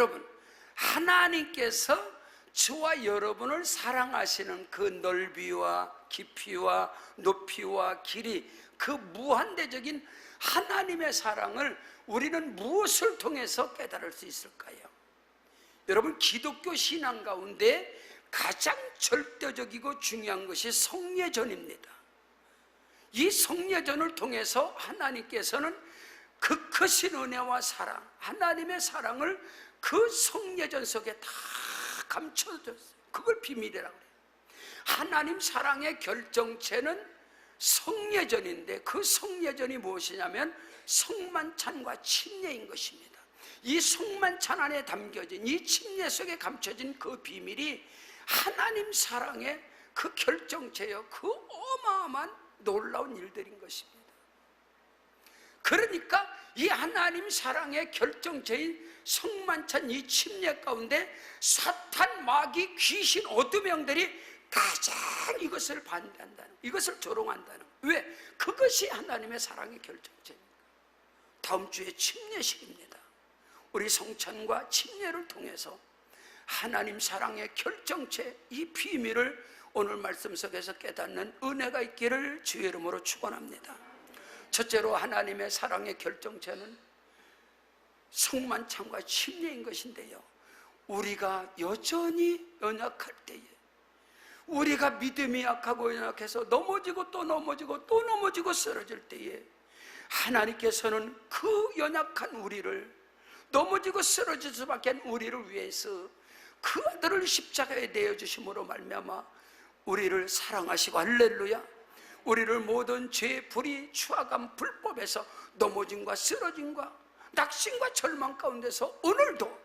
여러분, 하나님께서 저와 여러분을 사랑하시는 그 넓이와 깊이와 높이와 길이, 그 무한대적인 하나님의 사랑을 우리는 무엇을 통해서 깨달을 수 있을까요? 여러분, 기독교 신앙 가운데 가장 절대적이고 중요한 것이 성례전입니다. 이 성례전을 통해서 하나님께서는 그 크신 은혜와 사랑, 하나님의 사랑을 그 성례전 속에 다 감춰줬어요. 그걸 비밀이라고 해요. 하나님 사랑의 결정체는 성례전인데, 그 성례전이 무엇이냐면 성만찬과 침례인 것입니다. 이 성만찬 안에 담겨진, 이 침례 속에 감춰진 그 비밀이 하나님 사랑의 그 결정체여, 그 어마어마한 놀라운 일들인 것입니다. 그러니까 이 하나님 사랑의 결정체인 성만찬, 이 침례 가운데 사탄, 마귀, 귀신, 어둠의 영들이 가장 이것을 반대한다는, 이것을 조롱한다는. 왜? 그것이 하나님의 사랑의 결정체입니다. 다음 주에 침례식입니다. 우리 성찬과 침례를 통해서 하나님 사랑의 결정체, 이 비밀을 오늘 말씀 속에서 깨닫는 은혜가 있기를 주의 이름으로 축원합니다. 첫째로, 하나님의 사랑의 결정체는 성만찬과 침례인 것인데요, 우리가 여전히 연약할 때에, 우리가 믿음이 약하고 연약해서 넘어지고 또 넘어지고 또 넘어지고 쓰러질 때에 하나님께서는 그 연약한 우리를, 넘어지고 쓰러질 수밖에 없는 우리를 위해서 그 아들을 십자가에 내어주심으로 말미암아 우리를 사랑하시고, 할렐루야, 우리를 모든 죄, 불의, 추악한 불법에서 넘어짐과 쓰러짐과 낙심과 절망 가운데서 오늘도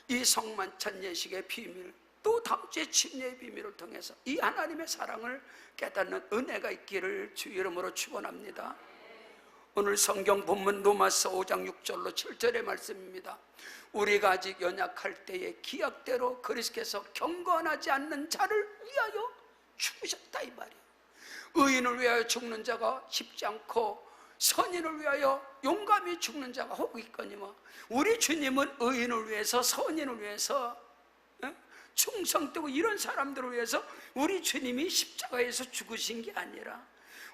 이 성만찬 예식의 비밀, 또 다음 주에 침례의 비밀을 통해서 이 하나님의 사랑을 깨닫는 은혜가 있기를 주 이름으로 축원합니다. 오늘 성경 본문 로마서 5장 6절로 7절의 말씀입니다. 우리가 아직 연약할 때에 기약대로 그리스도께서 경건하지 않는 자를 위하여 죽으셨다, 이 말이에요. 의인을 위하여 죽는 자가 쉽지 않고 선인을 위하여 용감히 죽는 자가 혹 있거니와, 우리 주님은 의인을 위해서, 선인을 위해서, 충성되고 이런 사람들을 위해서 우리 주님이 십자가에서 죽으신 게 아니라,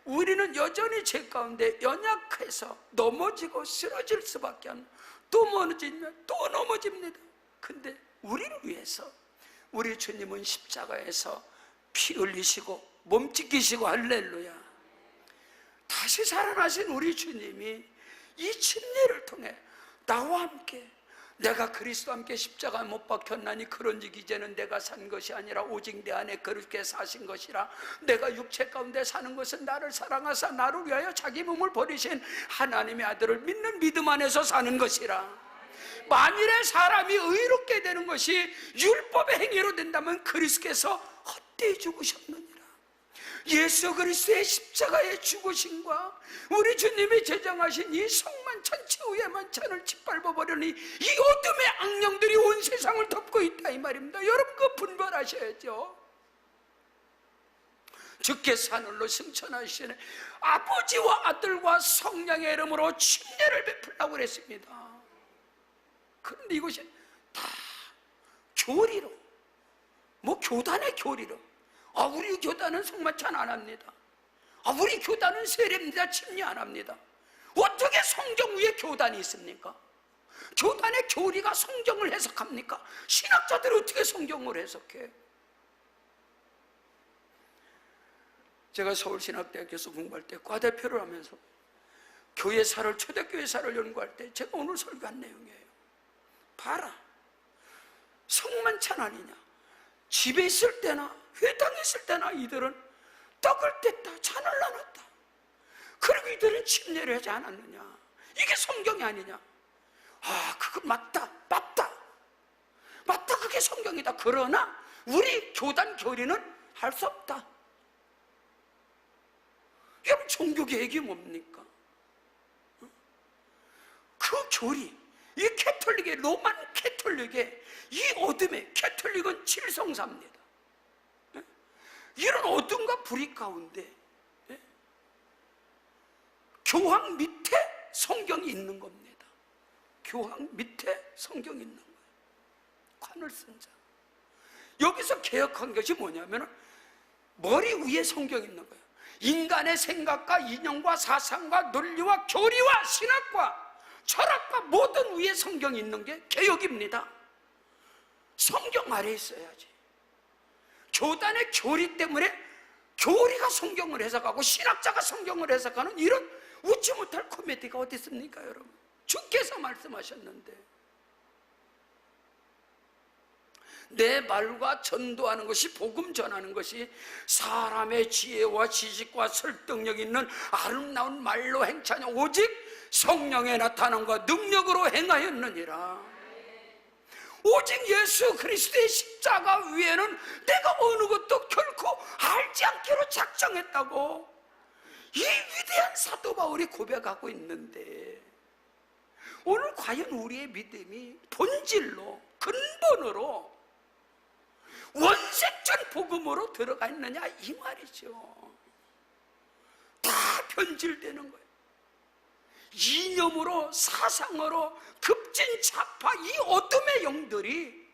우리는 여전히 죄 가운데 연약해서 넘어지고 쓰러질 수밖에 없는, 또 넘어지면 또 넘어집니다. 근데 우리를 위해서 우리 주님은 십자가에서 피 흘리시고 몸 찢기시고, 할렐루야, 다시 살아나신 우리 주님이 이 침례를 통해 나와 함께, 내가 그리스도와 함께 십자가에 못 박혔나니 그런즉 이제는 내가 산 것이 아니라 오직 내 안에 그렇게 사신 것이라. 내가 육체 가운데 사는 것은 나를 사랑하사 나를 위하여 자기 몸을 버리신 하나님의 아들을 믿는 믿음 안에서 사는 것이라. 만일에 사람이 의롭게 되는 것이 율법의 행위로 된다면 그리스도께서 헛되이 죽으셨느니라. 예수 그리스도의 십자가의 죽으심과 우리 주님이 제정하신 이 성만찬, 최후의 만찬을 짓밟아버리니 이 어둠의 악령들이 온 세상을 덮고 있다, 이 말입니다. 여러분, 그거 분별하셔야죠. 주께서 하늘로 승천하시네 아버지와 아들과 성령의 이름으로 침례를 베풀라고 그랬습니다. 그런데 이것이 다 교리로, 교단의 교리로, 우리 교단은 성만찬 안 합니다. 우리 교단은 세례입니다. 침례 안 합니다. 어떻게 성경 위에 교단이 있습니까? 교단의 교리가 성경을 해석합니까? 신학자들이 어떻게 성경을 해석해? 제가 서울신학대학교에서 공부할 때 과대표를 하면서 교회사를, 초대교회사를 연구할 때 제가 오늘 설교한 내용이에요. 봐라, 성만찬 아니냐? 집에 있을 때나 회당에 있을 때나 이들은 떡을 뗐다, 잔을 나눴다. 그리고 이들은 침례를 하지 않았느냐? 이게 성경이 아니냐? 그거 맞다, 그게 성경이다. 그러나 우리 교단 교리는 할 수 없다. 여러분, 종교개혁이 뭡니까? 그 교리, 이 캐톨릭의, 로만 캐톨릭의 이 어둠의, 캐톨릭은 칠성사입니다. 이런 어둠과 불의 가운데 교황 밑에 성경이 있는 겁니다. 교황 밑에 성경이 있는 거예요. 판을 쓴 자. 여기서 개혁한 것이 뭐냐면 머리 위에 성경이 있는 거예요. 인간의 생각과 이념과 사상과 논리와 교리와 신학과 철학과 모든 위에 성경이 있는 게 개혁입니다. 성경 아래에 있어야지. 교단의 교리 때문에 교리가 성경을 해석하고 신학자가 성경을 해석하는 이런 웃지 못할 코미디가 어디 있습니까, 여러분? 주께서 말씀하셨는데 내 말과 전도하는 것이, 복음 전하는 것이 사람의 지혜와 지식과 설득력 있는 아름다운 말로 행치 아니하고 오직 성령의 나타남과 능력으로 행하였느니라. 오직 예수 그리스도의 십자가 위에는 내가 어느 것도 결코 알지 않기로 작정했다고 이 위대한 사도 바울이 고백하고 있는데, 오늘 과연 우리의 믿음이 본질로, 근본으로 원색전 복음으로 들어가 있느냐, 이 말이죠. 다 변질되는 거예요. 이념으로, 사상으로 급진자파 이 어둠의 영들이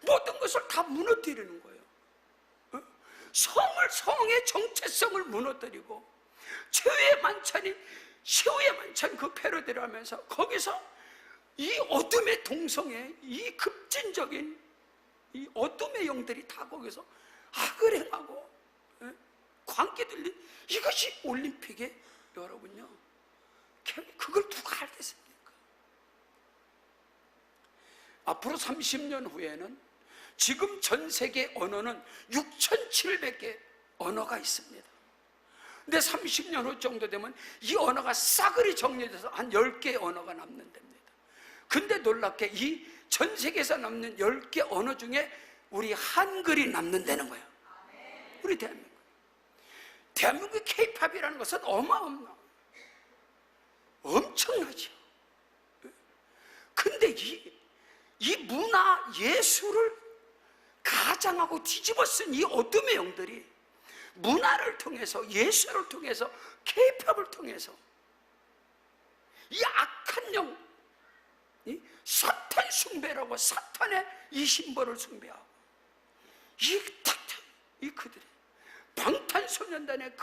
모든 것을 다 무너뜨리는 거예요. 성의 정체성을 무너뜨리고 최후의 만찬이 최후의 만찬 그 패러디를 하면서 거기서 이 어둠의 동성애, 이 급진적인 이 어둠의 영들이 다 거기서 악을 행하고 광기 들린 이것이 올림픽의, 여러분요, 그걸 누가 알겠습니까? 앞으로 30년 후에는 지금 전 세계 언어는 6,700개 언어가 있습니다. 근데 30년 후 정도 되면 이 언어가 싸그리 정리돼서 한 10개의 언어가 남는답니다. 근데 놀랍게 이 전 세계에서 남는 10개 언어 중에 우리 한글이 남는다는 거예요. 우리 대한민국. 대한민국의 K-팝이라는 것은 엄청나죠. 근데 이 문화, 예술을 가장하고 뒤집어 쓴 이 어둠의 영들이 문화를 통해서, 예술을 통해서, K-팝을 통해서 이 악한 영, 이 사탄 숭배라고 사탄의 이 심벌을 숭배하고 이 그들의 방탄소년단의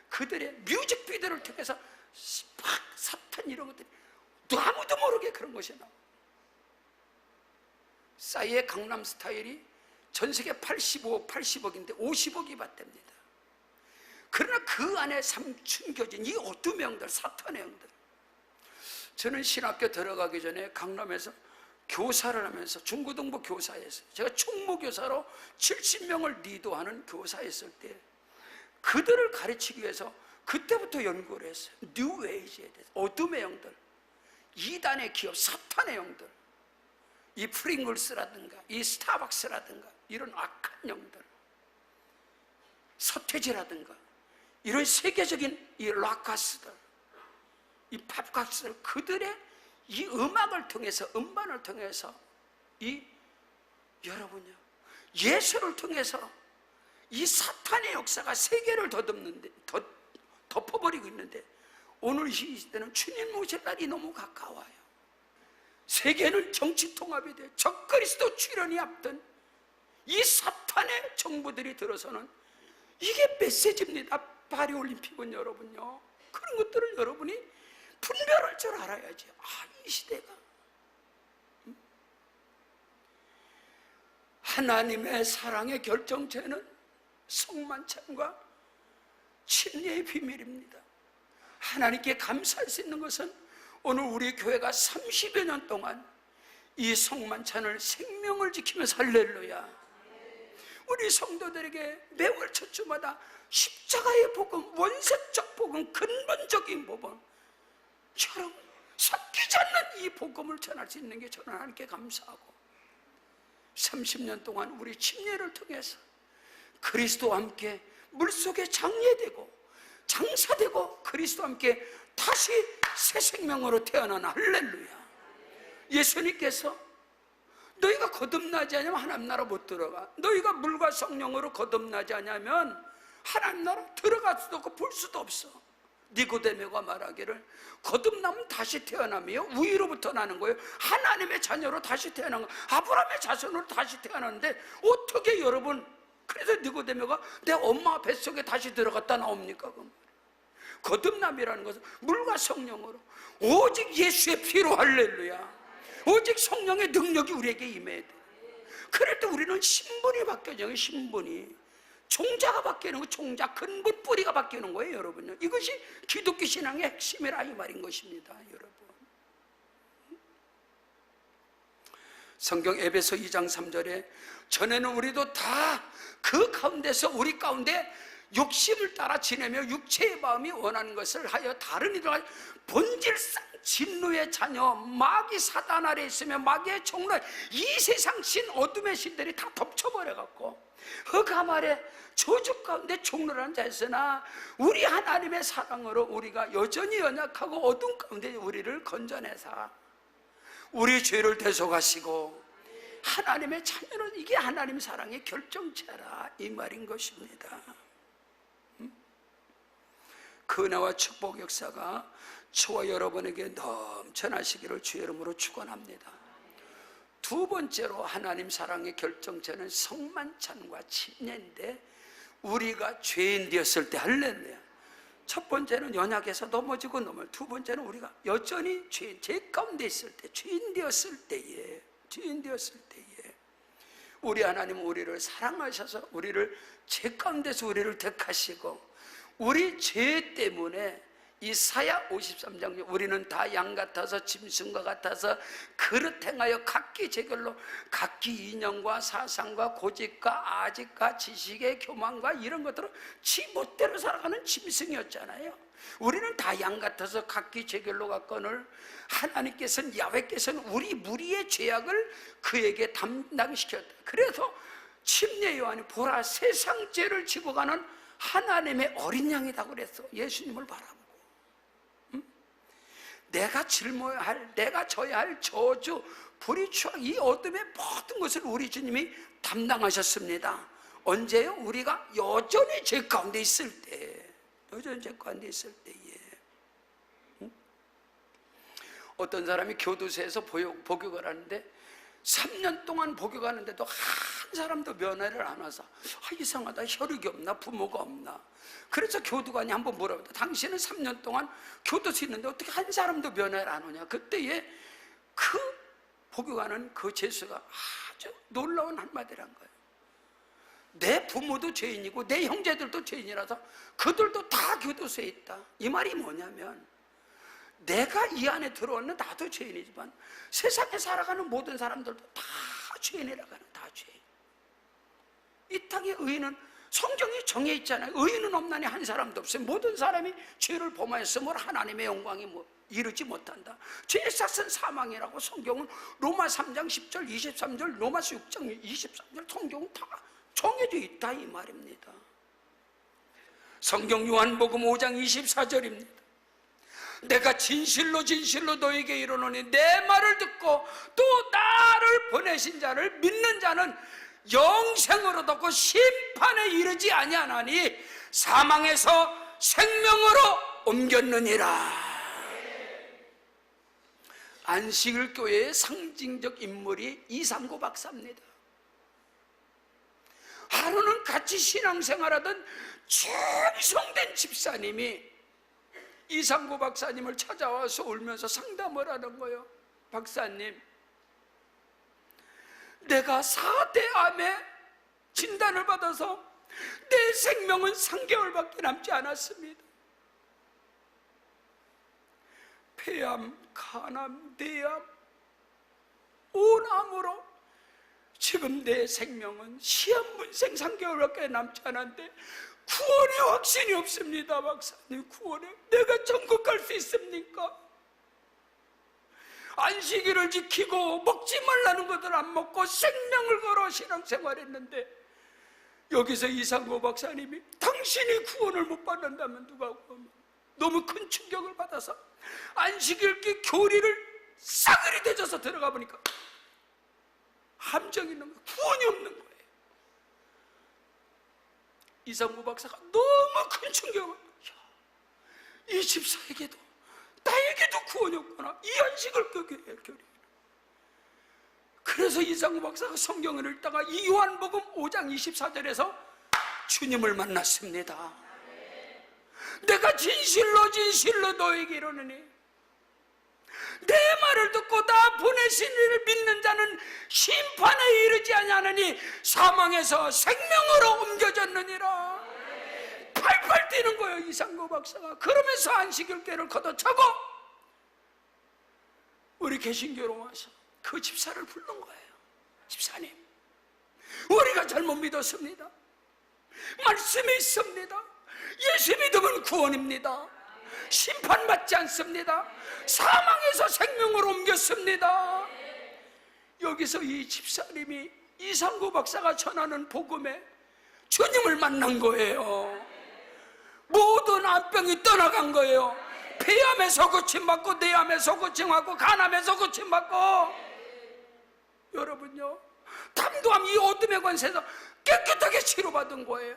그들의 뮤직비디오를 통해서 막 사탄 이런 것들이 아무도 모르게 그런 것이 나와. 싸이의 강남 스타일이 전 세계 80억인데 50억이 봤답니다. 그러나 그 안에 숨겨진 이 어둠의 영들, 사탄의 영들. 저는 신학교 들어가기 전에 강남에서 교사를 하면서 중고등부 교사였어요. 제가 총무교사로 70명을 리드하는 교사였을 때 그들을 가르치기 위해서 그때부터 연구를 했어요. 뉴에이지에 대해서, 어둠의 영들, 이단의 기업, 사탄의 영들, 이 프링글스라든가 이 스타벅스라든가 이런 악한 영들, 서태지라든가 이런 세계적인 이 락가스들, 이 팝가스들, 그들의 이 음악을 통해서, 음반을 통해서 여러분요, 예술을 통해서 이 사탄의 역사가 세계를 덮어버리고 있는데, 오늘 이 시대는 주님 오실 날이 너무 가까워요. 세계는 정치 통합이 돼 적그리스도 출현이 앞둔 이 사탄의 정부들이 들어서는 이게 메시지입니다. 파리올림픽은 여러분요, 그런 것들을 여러분이 분별할 줄 알아야지. 이 시대가 하나님의 사랑의 결정체는 성만찬과 침례의 비밀입니다. 하나님께 감사할 수 있는 것은 오늘 우리 교회가 30여 년 동안 이 성만찬을 생명을 지키면서, 할렐루야, 우리 성도들에게 매월 첫 주마다 십자가의 복음, 원색적 복음, 근본적인 복음, 여러분 섞이지 않는 이 복음을 전할 수 있는 게 저는 하나님께 감사하고, 30년 동안 우리 침례를 통해서 그리스도와 함께 물속에 장례되고 장사되고 그리스도와 함께 다시 새 생명으로 태어난, 할렐루야. 예수님께서 너희가 거듭나지 않으면 하나님 나라 못 들어가, 너희가 물과 성령으로 거듭나지 않으면 하나님 나라 들어갈 수도 없고 볼 수도 없어. 니고데모가 말하기를 거듭나면 다시 태어나며 위로부터 나는 거예요. 하나님의 자녀로 다시 태어난 거예요. 아브라함의 자손으로 다시 태어났는데 어떻게 여러분, 그래서 니고데모가 내 엄마 뱃속에 다시 들어갔다 나옵니까? 거듭남이라는 것은 물과 성령으로, 오직 예수의 피로, 할렐루야, 오직 성령의 능력이 우리에게 임해야 돼. 그럴 때 우리는 신분이 바뀌어져요. 신분이 종자가 바뀌는 거, 종자 근본 뿌리가 바뀌는 거예요, 여러분요. 이것이 기독교 신앙의 핵심이라 이 말인 것입니다, 여러분. 성경 에베소 2장 3절에 전에는 우리도 다 그 가운데서 우리 가운데 욕심을 따라 지내며 육체의 마음이 원하는 것을 하여 다른 이들과 본질상 진노의 자녀, 마귀 사단 아래 있으며 마귀의 종로, 이 세상 신, 어둠의 신들이 다 덮쳐버려갖고 흑암 아래 저주 가운데 종로라는 자였으나 우리 하나님의 사랑으로 우리가 여전히 연약하고 어둠 가운데 우리를 건져내사 우리 죄를 대속하시고 하나님의 자녀는, 이게 하나님 사랑의 결정체라 이 말인 것입니다. 그 은혜와 축복 역사가 저와 여러분에게 넘쳐나시기를 주의 이름으로 축원합니다. 두 번째로 하나님 사랑의 결정체는 성만찬과 침례인데, 우리가 죄인 되었을 때, 할렐루야, 첫 번째는 연약해서 넘어지고 두 번째는 우리가 여전히 죄 가운데 있을 때, 죄인 되었을 때에 우리 하나님은 우리를 사랑하셔서 우리를 죄 가운데서 우리를 택하시고, 우리 죄 때문에 이사야 53장 우리는 다 양 같아서 짐승과 같아서 그릇 행하여 각기 제결로 각기 인형과 사상과 고집과 아집과 지식의 교만과 이런 것들을 지 멋대로 살아가는 짐승이었잖아요. 우리는 다 양 같아서 각기 제결로 갔거늘 하나님께서는, 야훼께서는 우리 무리의 죄악을 그에게 담당시켰다. 그래서 침례 요한이 보라 세상 죄를 지고 가는 하나님의 어린 양이다 그랬어. 예수님을 바라보고 내가 짊어야 할, 내가 져야 할 저주, 불의, 추악, 이 어둠의 모든 것을 우리 주님이 담당하셨습니다. 언제요? 우리가 여전히 죄 가운데 있을 때, 여전히 죄 가운데 있을 때에. 어떤 사람이 교도소에서 복역을 하는데 3년 동안 복역하는데도 한 사람도 면회를 안 와서 이상하다, 혈육이 없나, 부모가 없나. 그래서 교도관이 한번 물어봤다. 당신은 3년 동안 교도소에 있는데 어떻게 한 사람도 면회를 안 오냐. 그때에 그 복역하는 그 죄수가 아주 놀라운 한마디를 한 거예요. 내 부모도 죄인이고 내 형제들도 죄인이라서 그들도 다 교도소에 있다. 이 말이 뭐냐면, 내가 이 안에 들어오는 나도 죄인이지만 세상에 살아가는 모든 사람들도 다 죄인이라고 하는, 다 죄인. 이 땅의 의인은 성경이 정해 있잖아요. 의인은 없나니 한 사람도 없어요. 모든 사람이 죄를 범하였으므로 하나님의 영광이 이루지 못한다. 죄의 삭은 사망이라고 성경은 로마 3장 10절 23절, 로마서 6장 23절 성경은 다 정해져 있다 이 말입니다. 성경 요한복음 5장 24절입니다. 내가 진실로 진실로 너에게 이르노니 내 말을 듣고 또 나를 보내신 자를 믿는 자는 영생으로 얻고 심판에 이르지 아니하나니 사망에서 생명으로 옮겼느니라. 안식일 교회의 상징적 인물이 이상고 박사입니다. 하루는 같이 신앙생활하던 충성된 집사님이 이상고 박사님을 찾아와서 울면서 상담을 하는 거예요. 박사님, 내가 4대 암에 진단을 받아서 내 생명은 3개월밖에 남지 않았습니다. 폐암, 간암, 뇌암, 온암으로 지금 내 생명은 시한문생 3개월밖에 남지 않았는데 구원의 확신이 없습니다. 박사님, 구원에 내가 천국 갈 수 있습니까? 안식일을 지키고 먹지 말라는 것을 안 먹고 생명을 걸어 신앙생활했는데 여기서 이상고 박사님이 당신이 구원을 못 받는다면 누가 구원? 너무 큰 충격을 받아서 안식일 교리를 싸그리 되져서 들어가 보니까 함정이 있는 거예요. 구원이 없는 거예요. 이상구 박사가 너무 큰 충격을, 이 집사에게도 나에게도 구원이 없구나, 이 안식을 깨달으리라. 그래서 이상구 박사가 성경을 읽다가 이 요한복음 5장 24절에서 주님을 만났습니다. 내가 진실로 진실로 너에게 이르노니 내 말을 듣고 나 보내신 이를 믿는 자는 심판에 이르지 아니하느니 사망에서 생명으로 옮겨졌느니라. 팔팔 뛰는 거예요, 이상구 박사가. 그러면서 안식일계를 걷어차고 우리 개신교로 와서 그 집사를 부른 거예요. 집사님, 우리가 잘못 믿었습니다. 말씀이 있습니다. 예수 믿으면 구원입니다. 심판받지 않습니다. 사망에서 생명으로 옮겼습니다. 여기서 이 집사님이 이상구 박사가 전하는 복음에 주님을 만난 거예요. 모든 암병이 떠나간 거예요. 폐암에서 고침받고, 뇌암에서 고침받고, 간암에서 고침받고, 여러분요, 담도암 이 어둠의 권세에서 깨끗하게 치료받은 거예요.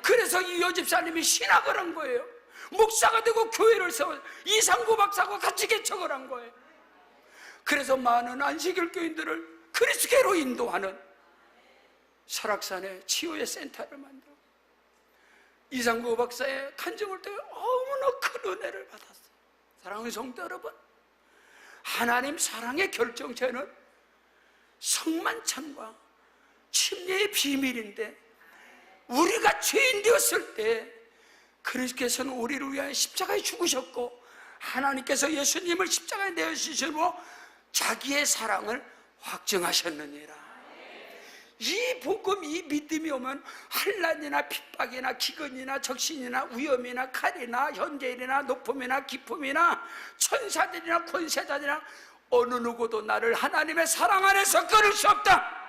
그래서 이 여집사님이 신학을 한 거예요. 목사가 되고 교회를 세워 이상구 박사하고 같이 개척을 한 거예요. 그래서 많은 안식일 교인들을 그리스도로 인도하는 설악산에 치유의 센터를 만들어 이상구 박사의 간증을 통해 너무나 큰 은혜를 받았어요. 사랑하는 성도 여러분, 하나님 사랑의 결정체는 성만찬과 침례의 비밀인데, 우리가 죄인 되었을 때 그리스도께서는 우리를 위하여 십자가에 죽으셨고, 하나님께서 예수님을 십자가에 내어주시므로 자기의 사랑을 확증하셨느니라. 이 복음, 이 믿음이 오면 환난이나 핍박이나 기근이나 적신이나 위험이나 칼이나 현재일이나 높음이나 기품이나 천사들이나 권세자들이나 어느 누구도 나를 하나님의 사랑 안에서 끊을 수 없다.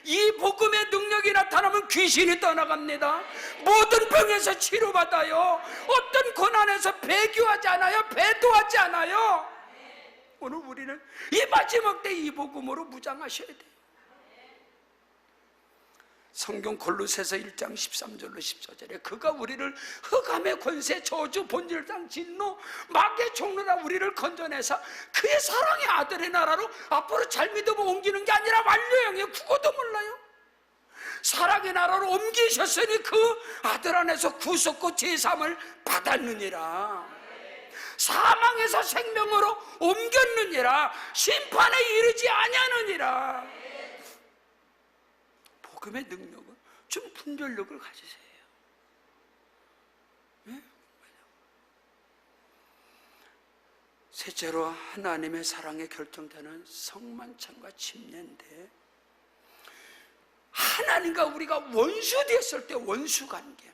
이 복음의 능력이 나타나면 귀신이 떠나갑니다. 모든 병에서 치료받아요. 어떤 고난에서 배교하지 않아요. 배도하지 않아요. 오늘 우리는 이 마지막 때 이 복음으로 무장하셔야 돼요. 성경 골로새서 1장 13절로 14절에 그가 우리를 흑암의 권세, 저주, 본질상, 진노, 마귀의 종로라 우리를 건져내서 그의 사랑의 아들의 나라로 앞으로 잘 믿으면 옮기는 게 아니라 완료형이에요. 그것도 몰라요. 사랑의 나라로 옮기셨으니 그 아들 안에서 구속과 제삼을 받았느니라. 사망에서 생명으로 옮겼느니라. 심판에 이르지 아니하느니라. 복음의 능력은 좀 분별력을 가지세요. 네? 셋째로 하나님의 사랑에 결정되는 성만찬과 침례인데, 하나님과 우리가 원수 되었을 때 원수관계,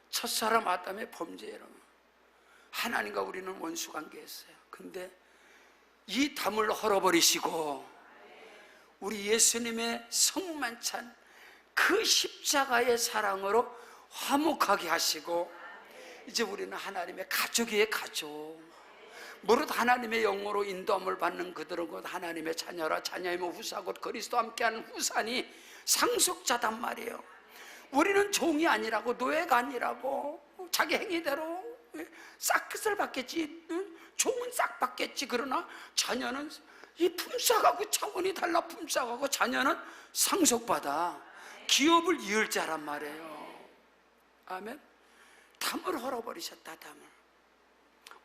첫사람 아담의 범죄로 하나님과 우리는 원수관계였어요. 근데 이 담을 헐어버리시고 우리 예수님의 성만찬, 그 십자가의 사랑으로 화목하게 하시고 이제 우리는 하나님의 가족이에요. 가족. 무릇 하나님의 영으로 인도함을 받는 그들은 곧 하나님의 자녀라. 자녀이면 후사 곧 그리스도와 함께하는 후사니 상속자단 말이에요. 우리는 종이 아니라고, 노예가 아니라고, 자기 행위대로 싹끝을 받겠지, 종은 싹 받겠지. 그러나 자녀는 이 품삯하고 차원이 달라. 품삯하고 자녀는 상속받아 기업을 이을 자란 말이에요. 아멘. 담을 헐어버리셨다. 담을.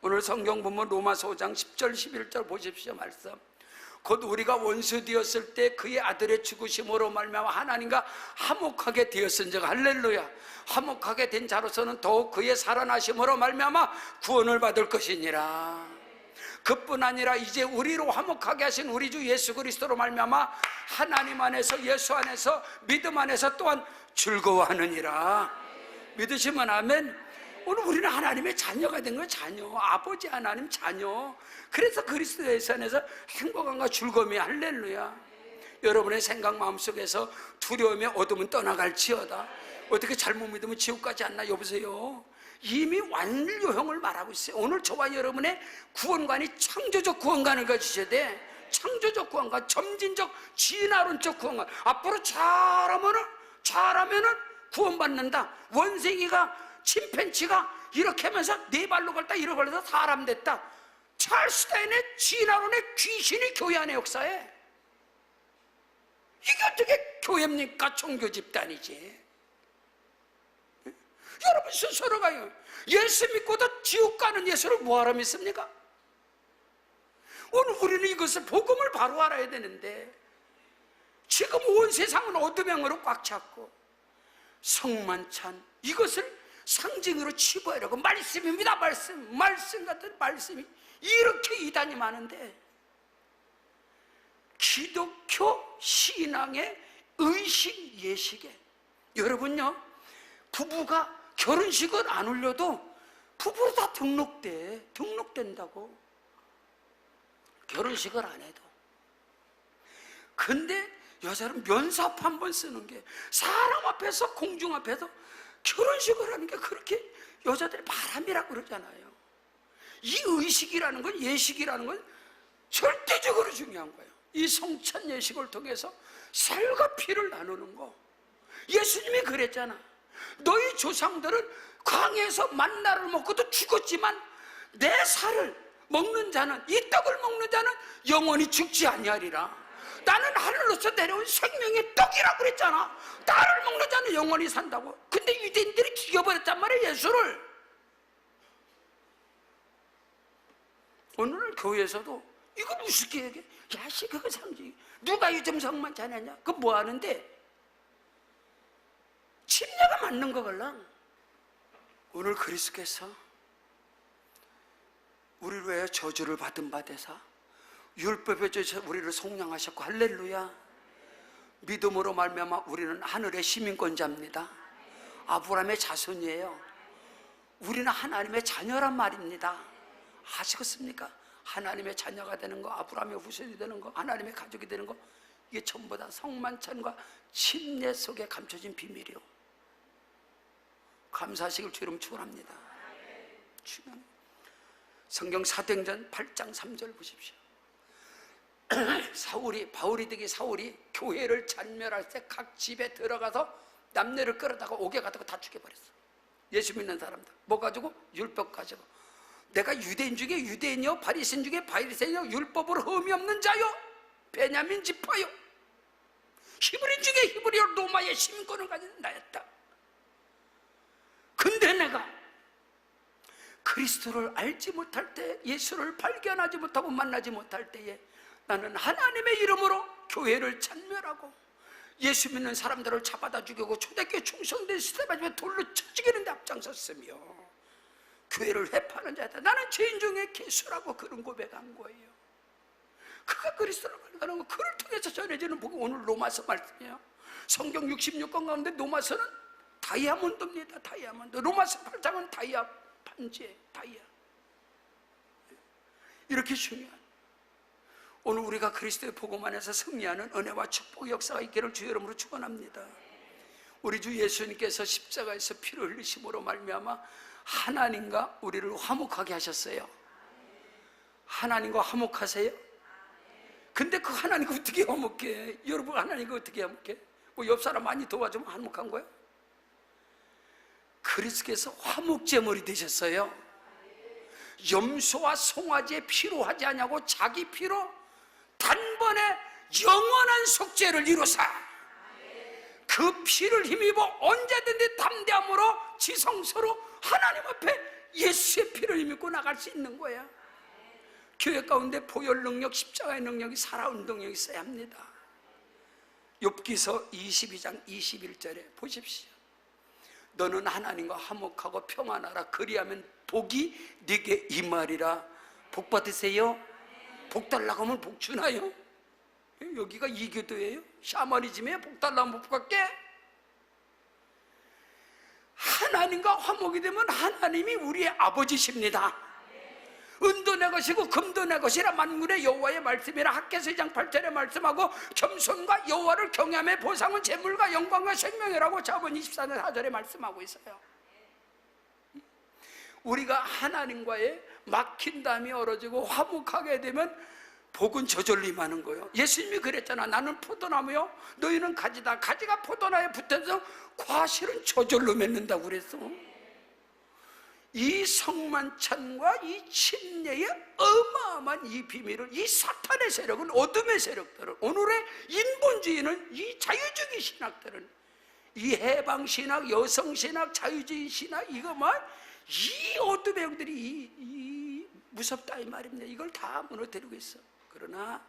오늘 성경 보면 로마서 5장 10절 11절 보십시오. 말씀. 곧 우리가 원수 되었을 때 그의 아들의 죽으심으로 말미암아 하나님과 화목하게 되었은즉, 할렐루야. 화목하게 된 자로서는 더욱 그의 살아나심으로 말미암아 구원을 받을 것이니라. 그뿐 아니라 이제 우리로 화목하게 하신 우리 주 예수 그리스도로 말미암아 하나님 안에서, 예수 안에서, 믿음 안에서 또한 즐거워하느니라. 믿으시면 아멘. 오늘 우리는 하나님의 자녀가 된 거예요. 자녀. 아버지 하나님 자녀. 그래서 그리스도 예수 안에서 행복함과 즐거움이, 할렐루야. 여러분의 생각 마음속에서 두려움의 어둠은 떠나갈지어다. 어떻게 잘못 믿으면 지옥 가지 않나? 여보세요. 이미 완료형을 말하고 있어요. 오늘 저와 여러분의 구원관이 창조적 구원관을 가지셔야 돼. 창조적 구원관, 점진적, 진화론적 구원관. 앞으로 잘하면은 구원받는다. 원생이가 침팬지가 이렇게 하면서 네 발로 걸다 이렇게 걸려서 사람 됐다. 찰스 다윈의 진화론의 귀신이 교회 안에 역사에. 이게 어떻게 교회입니까? 종교 집단이지. 여러분 스스로가요, 예수 믿고도 지옥 가는 예수를 뭐하러 믿습니까? 오늘 우리는 이것을 복음을 바로 알아야 되는데 지금 온 세상은 어둠형으로 꽉 찼고 성만찬 이것을 상징으로 치부하려고 말씀입니다. 말씀 같은 말씀이 이렇게 이단이 많은데 기독교 신앙의 의식 예식에 여러분요, 부부가 결혼식을 안 올려도 부부로 다 등록된다고. 결혼식을 안 해도. 근데 여자는 면사포 한 번 쓰는 게 사람 앞에서 공중 앞에서 결혼식을 하는 게 그렇게 여자들이 바람이라고 그러잖아요. 이 의식이라는 건, 예식이라는 건 절대적으로 중요한 거예요. 이 성찬 예식을 통해서 살과 피를 나누는 거. 예수님이 그랬잖아. 너희 조상들은 광야에서 만나를 먹고도 죽었지만 내 살을 먹는 자는, 이 떡을 먹는 자는 영원히 죽지 아니하리라. 나는 하늘로서 내려온 생명의 떡이라고 그랬잖아. 나를 먹는 자는 영원히 산다고. 근데 유대인들이 죽여버렸단 말이야, 예수를. 오늘 교회에서도 이걸 우습게 얘기해. 야, 씨, 그거 상징. 누가 요즘 성만찬 하냐? 그거 뭐 하는데? 침례가 맞는 거걸랑. 오늘 그리스도께서 우리를 위하여 저주를 받은 바 되사 율법에 져서 우리를 속량하셨고, 할렐루야. 믿음으로 말미암아 우리는 하늘의 시민권자입니다. 아브라함의 자손이에요. 우리는 하나님의 자녀란 말입니다. 아시겠습니까? 하나님의 자녀가 되는 거, 아브라함의 후손이 되는 거, 하나님의 가족이 되는 거, 이게 전부 다 성만찬과 침례 속에 감춰진 비밀이요. 감사하시길 주 이름 축원합니다. 성경 사도행전 8장 3절 보십시오. 바울이 되기 사울이 교회를 잔멸할 때 각 집에 들어가서 남녀를 끌어다가 옥에 가다가 다 죽여버렸어. 예수 믿는 사람들 뭐 가지고? 율법 가지고. 내가 유대인 중에 유대인이요, 바리새인 중에 바리새인이요, 율법으로 흠이 없는 자요, 베냐민 지파요, 히브리인 중에 히브리요, 로마의 시민권을 가진 나였다. 근데 내가 그리스도를 알지 못할 때, 예수를 발견하지 못하고 만나지 못할 때에 나는 하나님의 이름으로 교회를 찬멸하고 예수 믿는 사람들을 잡아다 죽이고 초대교회 충성된 시대마지막에 돌로 쳐 죽이는데 앞장섰으며 교회를 회파하는 자다. 나는 죄인 중에 개수라고 그런 고백한 거예요. 그가 그리스도를 발견하는 거, 그를 통해서 전해지는 복음. 오늘 로마서 말씀이에요. 성경 66권 가운데 로마서는 다이아몬드입니다. 다이아몬드. 로마서 8장은 다이아 반지에 다이아. 이렇게 중요한, 오늘 우리가 그리스도의 복음 안에서 승리하는 은혜와 축복의 역사가 있기를 주 이름으로 축원합니다. 우리 주 예수님께서 십자가에서 피를 흘리심으로 말미암아 하나님과 우리를 화목하게 하셨어요. 하나님과 화목하세요? 근데 그 하나님과 어떻게 화목해? 여러분, 하나님과 어떻게 화목해? 뭐 옆 사람 많이 도와주면 화목한 거야? 그리스도께서 화목제물이 되셨어요. 염소와 송아지의 피로 하지 않냐고 자기 피로 단번에 영원한 속죄를 이루사 그 피를 힘입어 언제든지 담대함으로 지성소로 하나님 앞에 예수의 피를 힘입고 나갈 수 있는 거야. 교회 가운데 보혈 능력, 십자가의 능력이 살아온 능력이 있어야 합니다. 욥기서 22장 21절에 보십시오. 너는 하나님과 화목하고 평안하라. 그리하면 복이 네게 임하리라. 복 받으세요. 복 달라고 하면 복 주나요? 여기가 이교도예요? 샤머니즘에 복 달라고 하면 복 받게? 하나님과 화목이 되면 하나님이 우리의 아버지십니다. 은도 내 것이고 금도 내 것이라 만군의 여호와의 말씀이라. 학개서 2장 8절에 말씀하고 겸손과 여호와를 경외함의 보상은 재물과 영광과 생명이라고 자본 24절 4절에 말씀하고 있어요. 우리가 하나님과의 막힌 담이 얼어지고 화목하게 되면 복은 저절로 임하는 거예요. 예수님이 그랬잖아. 나는 포도나무요, 너희는 가지다. 가지가 포도나무에 붙어서 과실은 저절로 맺는다고 그랬어. 이 성만찬과 이 침례의 어마어마한 이 비밀을, 이 사탄의 세력은, 어둠의 세력들은, 오늘의 인본주의는, 이 자유주의 신학들은, 이 해방신학, 여성신학, 자유주의 신학, 이 어둠의 영들이 무섭다 이 말입니다. 이걸 다 무너뜨리고 있어. 그러나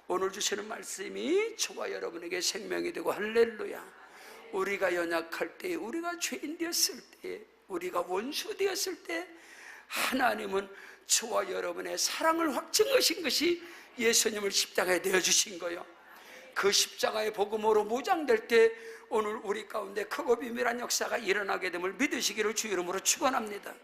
오늘 주시는 말씀이 저와 여러분에게 생명이 되고, 할렐루야. 우리가 연약할 때, 우리가 죄인 되었을 때, 우리가 원수 되었을 때 하나님은 저와 여러분의 사랑을 확증하신 것이 예수님을 십자가에 내어주신 거예요. 그 십자가의 복음으로 무장될 때 오늘 우리 가운데 크고 비밀한 역사가 일어나게 됨을 믿으시기를 주 이름으로 축원합니다.